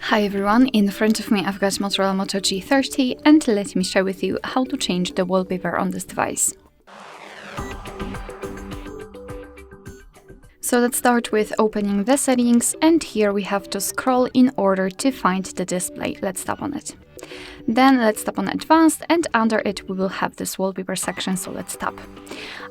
Hi everyone, in front of me I've got Motorola Moto G30 and let me share with you how to change the wallpaper on this device. So let's start with opening the settings, and here we have to scroll in order to find the display. Let's tap on it. Then let's tap on advanced, and under it we will have this wallpaper section, so let's tap.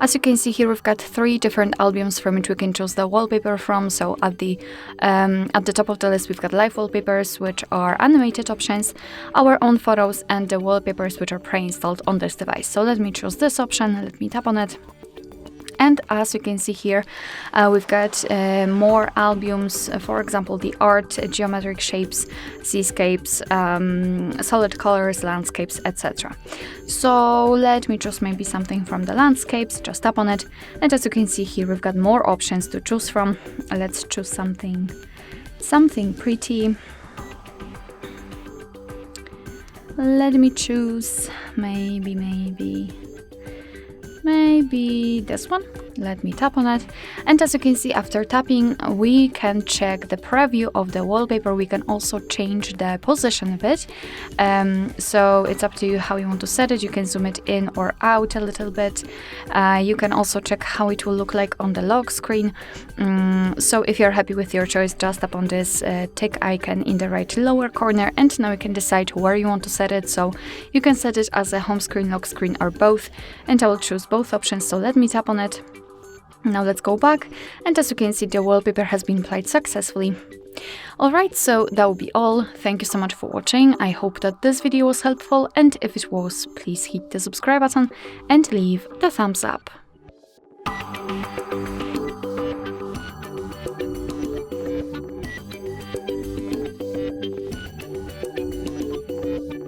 As you can see here, we've got 3 different albums from which we can choose the wallpaper from. So at the top of the list we've got live wallpapers, which are animated options, our own photos, and the wallpapers which are pre-installed on this device. So let me choose this option, let me tap on it. And as you can see here, we've got more albums, for example, the art, geometric shapes, seascapes, solid colors, landscapes, etc. So let me choose maybe something from the landscapes, just tap on it. And as you can see here, we've got more options to choose from. Let's choose something pretty. Let me choose maybe this one. Let me tap on it, and as you can see, after tapping we can check the preview of the wallpaper. We can also change the position of it, so it's up to you how you want to set it. You can zoom it in or out a little bit. You can also check how it will look like on the lock screen. So if you're happy with your choice, just tap on this tick icon in the right lower corner, and now you can decide where you want to set it. So you can set it as a home screen, lock screen, or both, and I will choose both options. So let me tap on it. Now let's go back, and as you can see, the wallpaper has been applied successfully. Alright, so that will be all. Thank you so much for watching. I hope that this video was helpful, and if it was, please hit the subscribe button and leave the thumbs up.